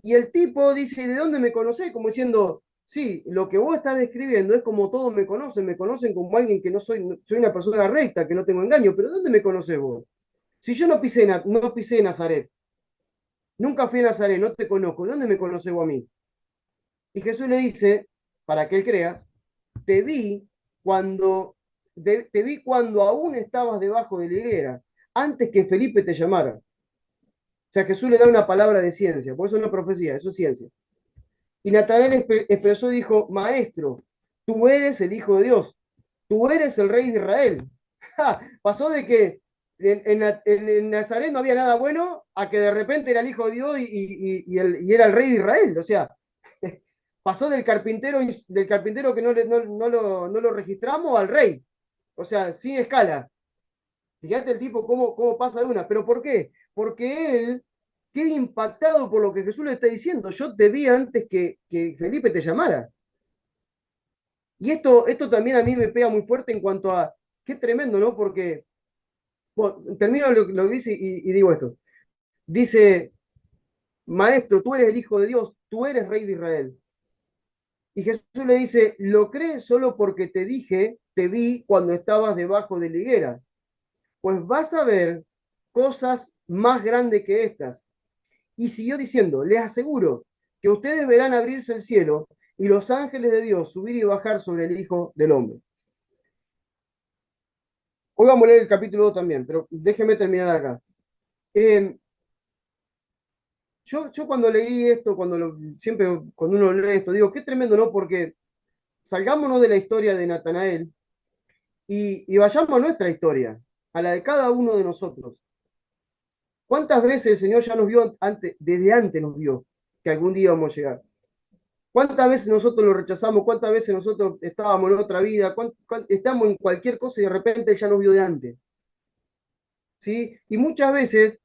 Y el tipo dice, ¿de dónde me conocés? Como diciendo, sí, lo que vos estás describiendo es como todos me conocen como alguien que soy una persona recta, que no tengo engaño, pero ¿dónde me conocés vos? Si yo no pisé Nazaret, nunca fui a Nazaret, no te conozco, ¿de dónde me conocés vos a mí? Y Jesús le dice, para que él crea, te vi cuando, te vi cuando aún estabas debajo de la higuera, antes que Felipe te llamara. O sea, Jesús le da una palabra de ciencia, por eso no es profecía, eso es ciencia. Y Natanael expresó y dijo, maestro, tú eres el Hijo de Dios, tú eres el Rey de Israel. Ja, pasó de que en Nazaret no había nada bueno a que de repente era el Hijo de Dios y era el Rey de Israel. O sea, pasó del carpintero que no lo registramos al rey. O sea, sin escala. Fíjate el tipo cómo pasa de una. ¿Pero por qué? Porque él queda impactado por lo que Jesús le está diciendo. Yo te vi antes que Felipe te llamara. Y esto también a mí me pega muy fuerte en cuanto a, qué tremendo, ¿no? Porque, bueno, termino lo que dice y digo esto. Dice, maestro, tú eres el Hijo de Dios, tú eres Rey de Israel. Y Jesús le dice, ¿lo crees solo porque te dije, te vi cuando estabas debajo de la higuera? Pues vas a ver cosas más grandes que estas. Y siguió diciendo, les aseguro que ustedes verán abrirse el cielo y los ángeles de Dios subir y bajar sobre el Hijo del Hombre. Hoy vamos a leer el capítulo 2 también, pero déjenme terminar acá. Eh, yo cuando leí esto, siempre cuando uno lee esto, digo, qué tremendo, ¿no? Porque salgámonos de la historia de Natanael y vayamos a nuestra historia, a la de cada uno de nosotros. ¿Cuántas veces el Señor ya nos vio desde antes nos vio que algún día íbamos a llegar? ¿Cuántas veces nosotros lo rechazamos? ¿Cuántas veces nosotros estábamos en otra vida? Estamos en cualquier cosa y de repente ya nos vio de antes? ¿Sí? Y muchas veces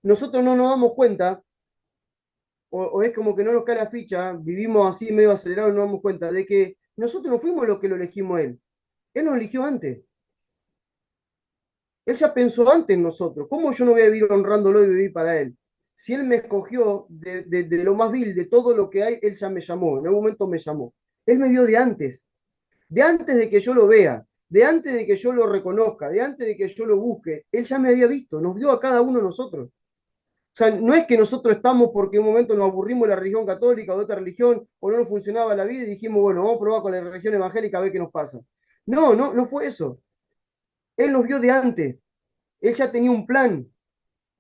nosotros no nos damos cuenta o es como que no nos cae la ficha, vivimos así medio acelerados y no nos damos cuenta de que nosotros no fuimos los que lo elegimos a él. Él nos eligió antes. Él ya pensó antes en nosotros. ¿Cómo yo no voy a vivir honrándolo y vivir para él? Si él me escogió de lo más vil, de todo lo que hay, él ya me llamó. En algún momento me llamó. Él me vio de antes de que yo lo vea, de antes de que yo lo reconozca, de antes de que yo lo busque. Él ya me había visto, nos vio a cada uno de nosotros. O sea, no es que nosotros estamos porque en un momento nos aburrimos de la religión católica o de otra religión o no nos funcionaba la vida y dijimos, bueno, vamos a probar con la religión evangélica a ver qué nos pasa. No, no, no fue eso. Él nos vio de antes. Él ya tenía un plan.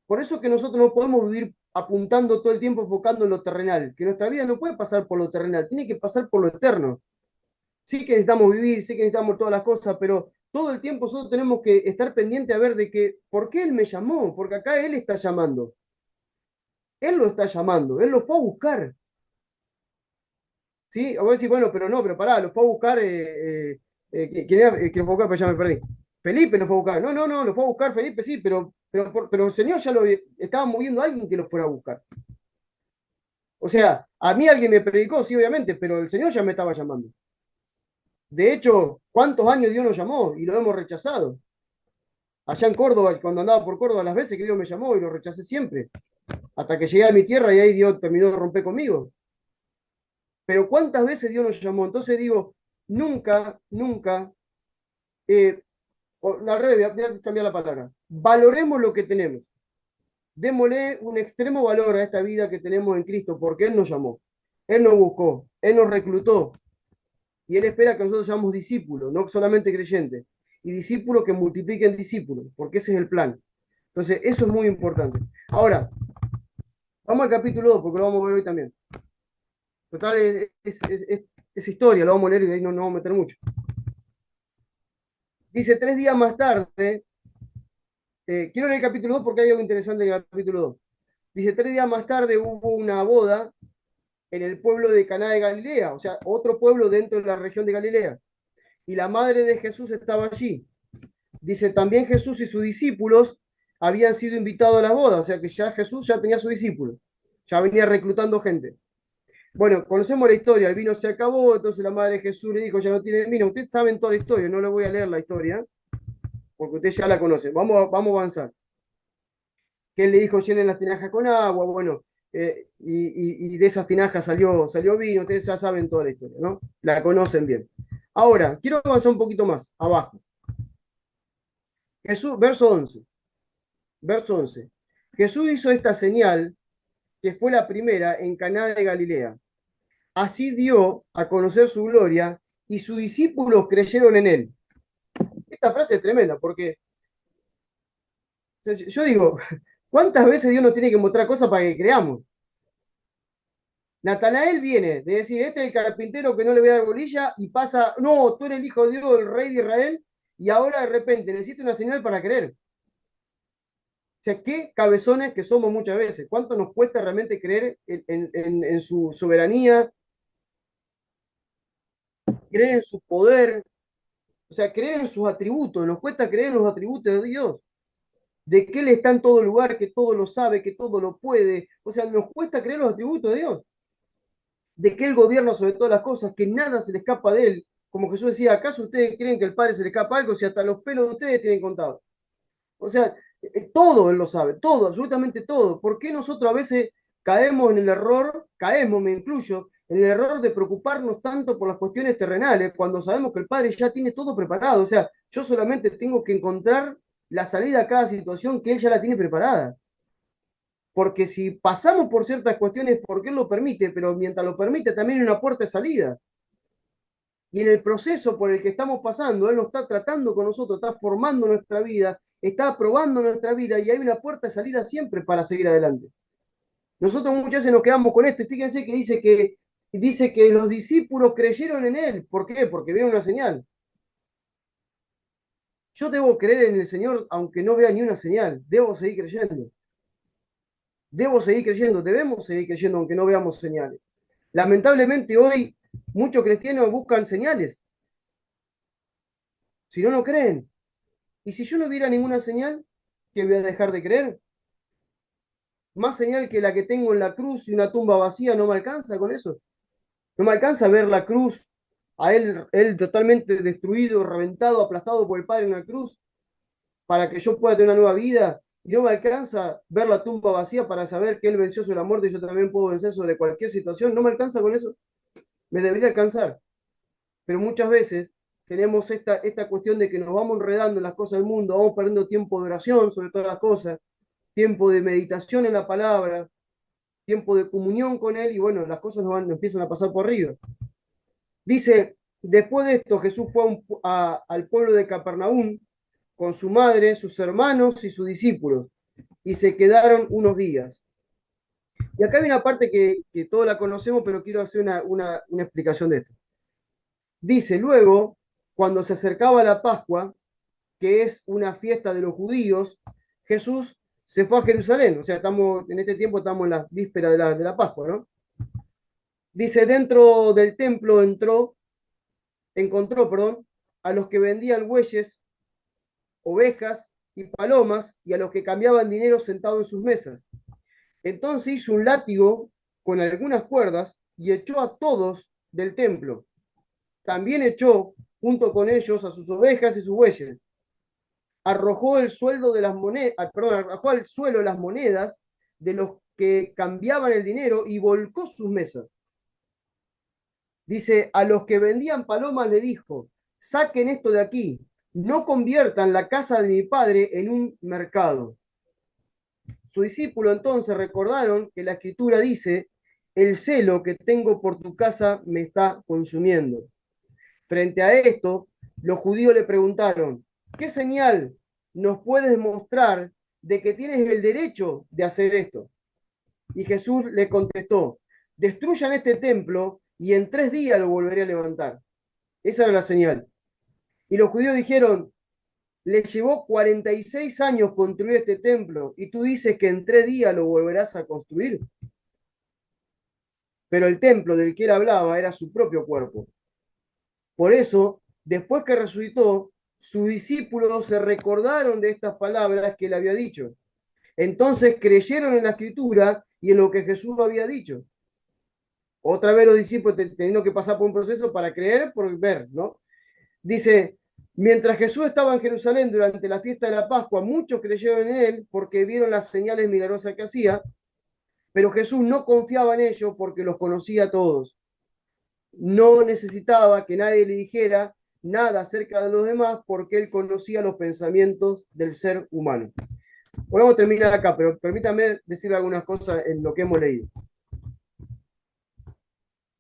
Por eso que nosotros no podemos vivir apuntando todo el tiempo, enfocando en lo terrenal. Que nuestra vida no puede pasar por lo terrenal, tiene que pasar por lo eterno. Sí que necesitamos vivir, sí que necesitamos todas las cosas, pero todo el tiempo nosotros tenemos que estar pendientes a ver de que, ¿por qué Él me llamó? Porque acá Él está llamando. Él lo está llamando, Él lo fue a buscar. ¿Sí? O vos decís, bueno, pero no, pero pará, lo fue a buscar, ¿quién era? Que lo fue a buscar, pero ya me perdí. Felipe lo fue a buscar. No, no, no, lo fue a buscar Felipe, sí, pero el Señor ya lo estaba moviendo a alguien que lo fuera a buscar. O sea, a mí alguien me predicó, sí, obviamente, pero el Señor ya me estaba llamando. De hecho, ¿cuántos años Dios nos llamó y lo hemos rechazado? Allá en Córdoba, cuando andaba por Córdoba, las veces que Dios me llamó y lo rechacé siempre, hasta que llegué a mi tierra y ahí Dios terminó de romper conmigo. Pero ¿cuántas veces Dios nos llamó? Entonces digo, nunca, nunca, eh, al revés, voy a cambiar la palabra, valoremos lo que tenemos. Démosle un extremo valor a esta vida que tenemos en Cristo, porque Él nos llamó, Él nos buscó, Él nos reclutó, y Él espera que nosotros seamos discípulos, no solamente creyentes, y discípulos que multipliquen discípulos, porque ese es el plan. Entonces, eso es muy importante. Ahora, vamos al capítulo 2 porque lo vamos a ver hoy también. Total, es historia, lo vamos a leer y ahí no nos vamos a meter mucho. Dice, 3 días más tarde, quiero leer el capítulo 2 porque hay algo interesante en el capítulo 2. Dice, 3 días más tarde hubo una boda en el pueblo de Caná de Galilea, o sea, otro pueblo dentro de la región de Galilea. Y la madre de Jesús estaba allí. Dice, también Jesús y sus discípulos habían sido invitados a la boda, o sea que ya Jesús ya tenía sus discípulos, ya venía reclutando gente. Bueno, conocemos la historia, el vino se acabó, entonces la madre de Jesús le dijo, ya no tiene vino. Ustedes saben toda la historia, no le voy a leer la historia, porque ustedes ya la conocen. Vamos a avanzar. Que él le dijo, llenen las tinajas con agua, bueno, y de esas tinajas salió vino, ustedes ya saben toda la historia, ¿no? La conocen bien. Ahora, quiero avanzar un poquito más, abajo. Jesús, verso 11. Jesús hizo esta señal, que fue la primera en Caná de Galilea. Así dio a conocer su gloria y sus discípulos creyeron en él. Esta frase es tremenda porque yo digo, ¿cuántas veces Dios nos tiene que mostrar cosas para que creamos? Natanael viene de decir, este es el carpintero que no le voy a dar bolilla y pasa, no, tú eres el hijo de Dios, el rey de Israel, y ahora de repente necesito una señal para creer. O sea, qué cabezones que somos muchas veces. ¿Cuánto nos cuesta realmente creer en su soberanía, creer en su poder, o sea, creer en sus atributos? Nos cuesta creer en los atributos de Dios, de que Él está en todo lugar, que todo lo sabe, que todo lo puede. O sea, nos cuesta creer los atributos de Dios, de que Él gobierna sobre todas las cosas, que nada se le escapa de Él. Como Jesús decía, ¿acaso ustedes creen que al Padre se le escapa algo si hasta los pelos de ustedes tienen contados? O sea, todo Él lo sabe, todo, absolutamente todo. ¿Por qué nosotros a veces caemos en el error, caemos, me incluyo, en el error de preocuparnos tanto por las cuestiones terrenales, cuando sabemos que el Padre ya tiene todo preparado? O sea, yo solamente tengo que encontrar la salida a cada situación que Él ya la tiene preparada. Porque si pasamos por ciertas cuestiones, porque Él lo permite, pero mientras lo permite también hay una puerta de salida. Y en el proceso por el que estamos pasando, Él nos está tratando con nosotros, está formando nuestra vida, está aprobando nuestra vida y hay una puerta de salida siempre para seguir adelante. Nosotros muchas veces nos quedamos con esto y fíjense que dice que los discípulos creyeron en Él. ¿Por qué? Porque vieron una señal. Yo debo creer en el Señor aunque no vea ni una señal. Debo seguir creyendo. Debo seguir creyendo. Debemos seguir creyendo aunque no veamos señales. Lamentablemente hoy muchos cristianos buscan señales. Si no, no creen. Y si yo no viera ninguna señal, ¿qué voy a dejar de creer? más señal que la que tengo en la cruz y una tumba vacía, ¿no me alcanza con eso? ¿No me alcanza a ver la cruz, a él totalmente destruido, reventado, aplastado por el Padre en la cruz, para que yo pueda tener una nueva vida? ¿Y no me alcanza ver la tumba vacía para saber que Él venció sobre la muerte y yo también puedo vencer sobre cualquier situación? ¿No me alcanza con eso? Me debería alcanzar. Pero muchas veces tenemos esta cuestión de que nos vamos enredando en las cosas del mundo, vamos perdiendo tiempo de oración sobre todas las cosas, tiempo de meditación en la palabra, tiempo de comunión con Él, y bueno, las cosas nos empiezan a pasar por arriba. Dice, después de esto, Jesús fue al pueblo de Capernaum con su madre, sus hermanos y sus discípulos, y se quedaron unos días. Y acá hay una parte que todos la conocemos, pero quiero hacer una explicación de esto. Dice, luego, cuando se acercaba la Pascua, que es una fiesta de los judíos, Jesús se fue a Jerusalén. O sea, en este tiempo estamos en la víspera de la Pascua, ¿no? Dice, dentro del templo encontró, perdón, a los que vendían bueyes, ovejas y palomas, y a los que cambiaban dinero sentados en sus mesas. Entonces hizo un látigo con algunas cuerdas y echó a todos del templo. También echó junto con ellos a sus ovejas y sus bueyes. Arrojó el sueldo de las monedas, arrojó al suelo las monedas de los que cambiaban el dinero y volcó sus mesas. Dice, a los que vendían palomas le dijo, saquen esto de aquí, no conviertan la casa de mi padre en un mercado. Sus discípulos entonces recordaron que la escritura dice, el celo que tengo por tu casa me está consumiendo. Frente a esto, los judíos le preguntaron, ¿qué señal nos puedes mostrar de que tienes el derecho de hacer esto? Y Jesús le contestó, destruyan este templo y en 3 días lo volveré a levantar. Esa era la señal. Y los judíos dijeron, le llevó 46 años construir este templo y tú dices que en 3 días lo volverás a construir. Pero el templo del que él hablaba era su propio cuerpo. Por eso, después que resucitó, sus discípulos se recordaron de estas palabras que él había dicho. Entonces creyeron en la escritura y en lo que Jesús había dicho. Otra vez los discípulos teniendo que pasar por un proceso para creer, por ver, ¿no? Dice, mientras Jesús estaba en Jerusalén durante la fiesta de la Pascua, muchos creyeron en él porque vieron las señales milagrosas que hacía, pero Jesús no confiaba en ellos porque los conocía a todos. No necesitaba que nadie le dijera nada acerca de los demás porque él conocía los pensamientos del ser humano. Podemos terminar acá, pero permítame decir algunas cosas en lo que hemos leído.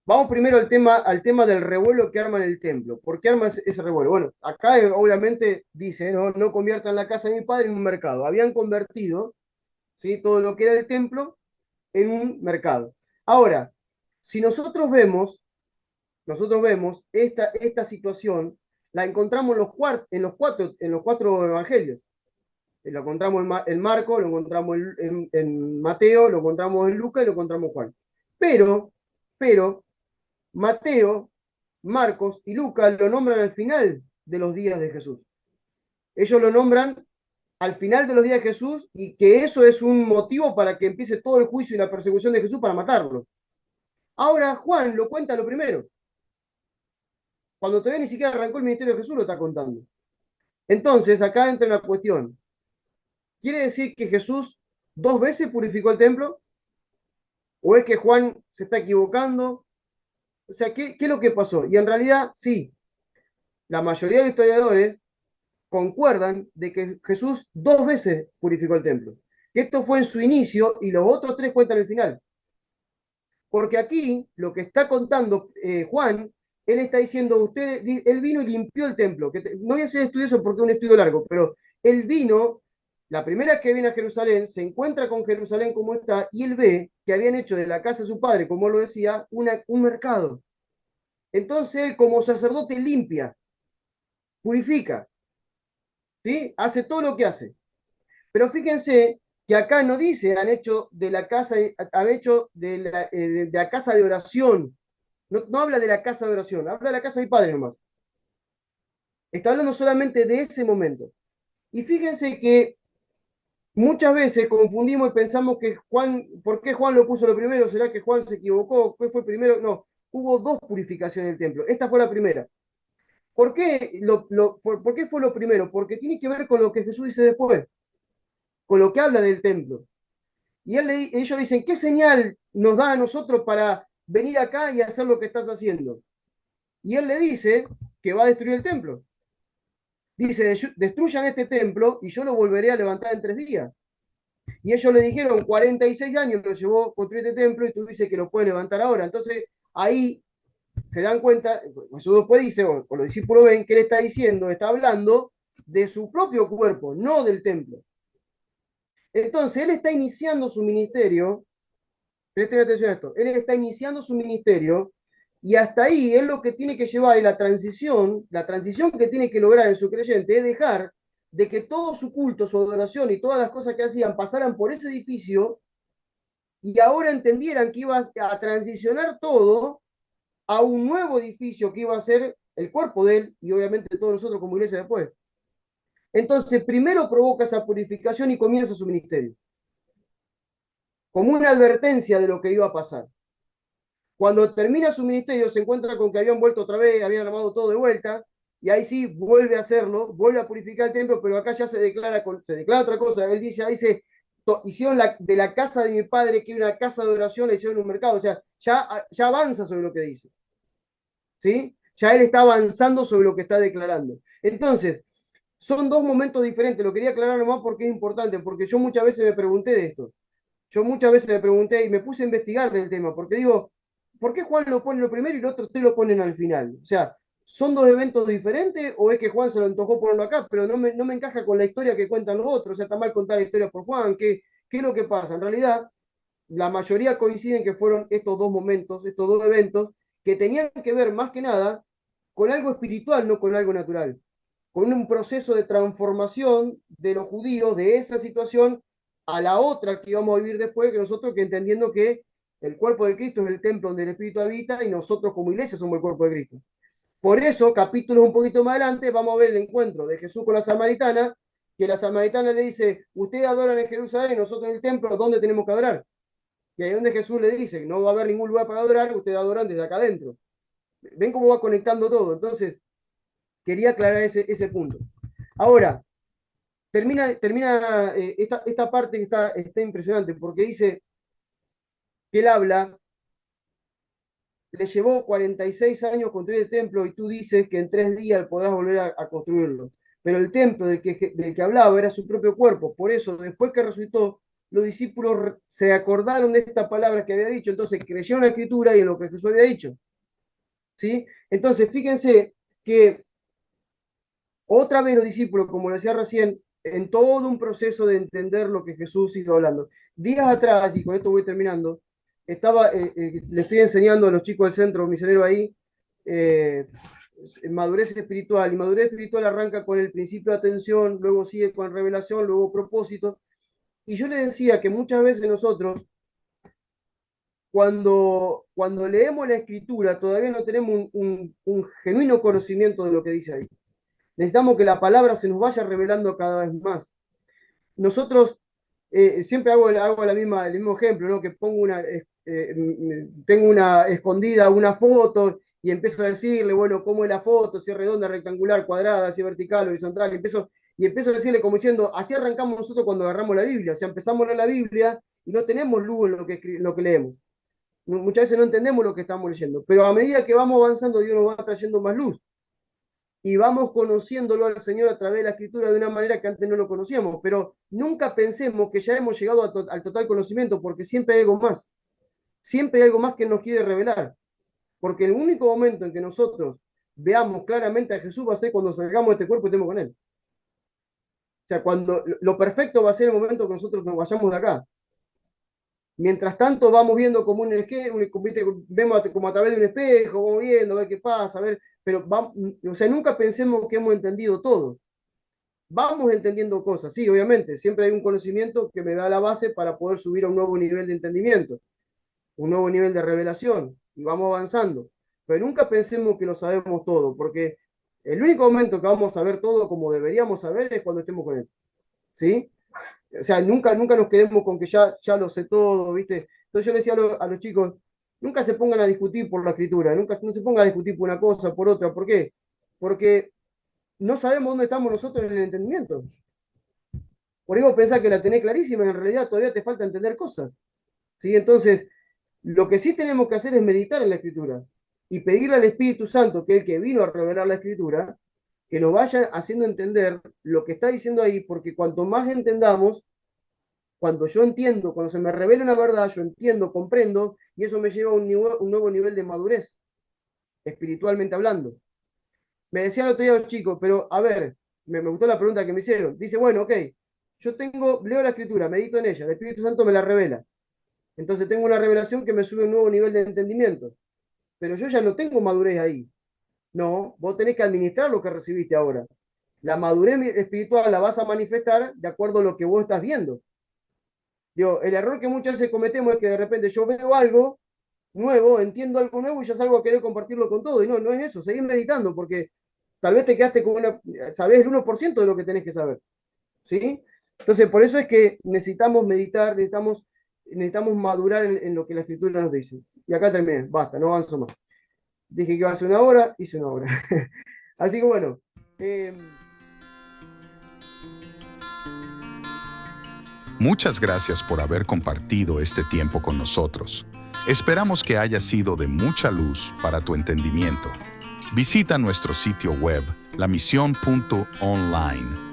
Vamos primero al tema del revuelo que arman el templo. ¿Por qué arman ese revuelo? Bueno, acá obviamente dice, no, no conviertan la casa de mi padre en un mercado. Habían convertido, ¿sí?, todo lo que era el templo en un mercado. Ahora, si nosotros vemos esta situación, la encontramos en los cuatro evangelios. Lo encontramos en Marco, lo encontramos en Mateo, lo encontramos en Lucas y lo encontramos en Juan. Pero Mateo, Marcos y Lucas lo nombran al final de los días de Jesús. Ellos lo nombran al final de los días de Jesús y que eso es un motivo para que empiece todo el juicio y la persecución de Jesús para matarlo. Ahora Juan lo cuenta lo primero. Cuando todavía ni siquiera arrancó el ministerio de Jesús lo está contando. Entonces acá entra una cuestión. ¿Quiere decir que Jesús 2 veces purificó el templo? ¿O es que Juan se está equivocando? O sea, ¿qué es lo que pasó? Y en realidad, sí, la mayoría de los historiadores concuerdan de que Jesús 2 veces purificó el templo. Que esto fue en su inicio y los otros 3 cuentan el final. Porque aquí lo que está contando Juan, él está diciendo, él vino y limpió el templo. No voy a hacer estudioso porque es un estudio largo, pero él vino, la primera vez que viene a Jerusalén, se encuentra con Jerusalén como está, y él ve que habían hecho de la casa de su padre, como lo decía, un mercado. Entonces él como sacerdote limpia, purifica, ¿sí? Hace todo lo que hace. Pero fíjense que acá no dice, han hecho de la casa, han hecho de la casa de oración. No, no habla de la casa de oración, habla de la casa de mi padre nomás. Está hablando solamente de ese momento. Y fíjense que Muchas veces confundimos y pensamos que Juan, ¿por qué Juan lo puso lo primero? ¿Será que Juan se equivocó? ¿Qué fue primero? No, hubo dos purificaciones del templo. Esta fue la primera. ¿Por qué fue lo primero? Porque tiene que ver con lo que Jesús dice después, con lo que habla del templo. Y ellos le dicen, ¿qué señal nos da a nosotros para venir acá y hacer lo que estás haciendo? Y él le dice que va a destruir el templo. Dice, destruyan este templo y yo lo volveré a levantar en 3 días. Y ellos le dijeron, 46 años lo llevó construir este templo y tú dices que lo puedes levantar ahora. Entonces ahí se dan cuenta, Jesús después dice, o los discípulos ven que él está diciendo, está hablando de su propio cuerpo, no del templo. Entonces él está iniciando su ministerio, presten atención a esto, él está iniciando su ministerio y hasta ahí él lo que tiene que llevar es la transición que tiene que lograr en su creyente es dejar de que todo su culto, su adoración y todas las cosas que hacían pasaran por ese edificio y ahora entendieran que iba a transicionar todo a un nuevo edificio que iba a ser el cuerpo de él y obviamente todos nosotros como iglesia después. Entonces, primero provoca esa purificación y comienza su ministerio, como una advertencia de lo que iba a pasar. Cuando termina su ministerio, se encuentra con que habían vuelto otra vez, habían armado todo de vuelta, y ahí sí vuelve a hacerlo, vuelve a purificar el templo, pero acá ya se declara otra cosa. Él dice, hicieron de la casa de mi padre, que era una casa de oración, la hicieron un mercado. O sea, ya avanza sobre lo que dice. ¿Sí? Ya él está avanzando sobre lo que está declarando. Entonces, son dos momentos diferentes. Lo quería aclarar nomás porque es importante, porque yo muchas veces me pregunté de esto. Yo muchas veces me pregunté y me puse a investigar del tema, porque digo, ¿por qué Juan lo pone lo primero y los otros tres lo ponen al final? O sea, ¿son dos eventos diferentes o es que Juan se lo antojó ponerlo acá? Pero no me encaja con la historia que cuentan los otros. O sea, está mal contar la historia por Juan. ¿Qué es lo que pasa? En realidad, la mayoría coinciden que fueron estos dos momentos, estos dos eventos, que tenían que ver más que nada con algo espiritual, no con algo natural, con un proceso de transformación de los judíos de esa situación a la otra que íbamos a vivir después, que nosotros que entendiendo que el cuerpo de Cristo es el templo donde el Espíritu habita y nosotros como iglesia somos el cuerpo de Cristo. Por eso, capítulos un poquito más adelante, vamos a ver el encuentro de Jesús con la samaritana, que la samaritana le dice, ustedes adoran en Jerusalén y nosotros en el templo, ¿dónde tenemos que adorar? Y ahí donde Jesús le dice, no va a haber ningún lugar para adorar, ustedes adoran desde acá adentro. ¿Ven cómo va conectando todo? Entonces, quería aclarar ese punto. Ahora, termina esta parte que está impresionante, porque dice que él habla, le llevó 46 años construir el templo y tú dices que en 3 días podrás volver a construirlo. Pero el templo del que hablaba era su propio cuerpo. Por eso, después que resucitó, los discípulos se acordaron de estas palabras que había dicho, entonces creyeron la escritura y en lo que Jesús había dicho. ¿Sí? Entonces, fíjense que otra vez los discípulos, como lo decía recién, en todo un proceso de entender lo que Jesús iba hablando. Días atrás, y con esto voy terminando, le estoy enseñando a los chicos del centro misionero ahí, eh, madurez espiritual, y madurez espiritual arranca con el principio de atención, luego sigue con revelación, luego propósito, y yo les decía que muchas veces nosotros, cuando leemos la escritura, todavía no tenemos un genuino conocimiento de lo que dice ahí. Necesitamos que la palabra se nos vaya revelando cada vez más. Nosotros siempre hago el mismo ejemplo, ¿no? Que tengo una escondida, una foto, y empiezo a decirle, bueno, cómo es la foto, si es redonda, rectangular, cuadrada, si es vertical, horizontal, y empiezo a decirle como diciendo, así arrancamos nosotros cuando agarramos la Biblia, o sea, empezamos a leer la Biblia y no tenemos luz en lo que leemos. Muchas veces no entendemos lo que estamos leyendo, pero a medida que vamos avanzando, Dios nos va trayendo más luz y vamos conociéndolo al Señor a través de la Escritura de una manera que antes no lo conocíamos, pero nunca pensemos que ya hemos llegado al total conocimiento, porque siempre hay algo más que nos quiere revelar, porque el único momento en que nosotros veamos claramente a Jesús va a ser cuando salgamos de este cuerpo y estemos con Él. O sea, cuando lo perfecto va a ser el momento que nosotros nos vayamos de acá. Mientras tanto, vamos viendo como vemos como a través de un espejo, vamos viendo, a ver qué pasa, a ver, pero vamos, o sea, nunca pensemos que hemos entendido todo. Vamos entendiendo cosas, sí, obviamente, siempre hay un conocimiento que me da la base para poder subir a un nuevo nivel de entendimiento, un nuevo nivel de revelación, y vamos avanzando. Pero nunca pensemos que lo sabemos todo, porque el único momento que vamos a ver todo como deberíamos saber es cuando estemos con él. ¿Sí? O sea, nunca nos quedemos con que ya lo sé todo, ¿viste? Entonces yo le decía a los chicos, nunca se pongan a discutir por la escritura, nunca no se pongan a discutir por una cosa, por otra. ¿Por qué? Porque no sabemos dónde estamos nosotros en el entendimiento. Por eso pensás que la tenés clarísima y en realidad todavía te falta entender cosas. ¿Sí? Entonces, lo que sí tenemos que hacer es meditar en la escritura y pedirle al Espíritu Santo, que es el que vino a revelar la escritura, que nos vaya haciendo entender lo que está diciendo ahí, porque cuanto más entendamos, cuando yo entiendo, cuando se me revela una verdad, yo entiendo, comprendo, y eso me lleva a un nuevo nivel de madurez, espiritualmente hablando. Me decían el otro día los chicos, pero a ver, me gustó la pregunta que me hicieron. Dice, bueno, ok, leo la escritura, medito en ella, el Espíritu Santo me la revela. Entonces tengo una revelación que me sube a un nuevo nivel de entendimiento. Pero yo ya no tengo madurez ahí. No, vos tenés que administrar lo que recibiste ahora. La madurez espiritual la vas a manifestar de acuerdo a lo que vos estás viendo. Digo, el error que muchas veces cometemos es que de repente yo veo algo nuevo, entiendo algo nuevo y ya salgo a querer compartirlo con todo. Y no, no es eso, seguir meditando porque tal vez te quedaste con sabés el 1% de lo que tenés que saber. ¿Sí? Entonces, por eso es que necesitamos meditar, necesitamos madurar en lo que la escritura nos dice. Y acá terminé, basta, no avanzo más. Dije que iba a hacer una hora, hice una hora. Así que bueno. Muchas gracias por haber compartido este tiempo con nosotros. Esperamos que haya sido de mucha luz para tu entendimiento. Visita nuestro sitio web, lamision.online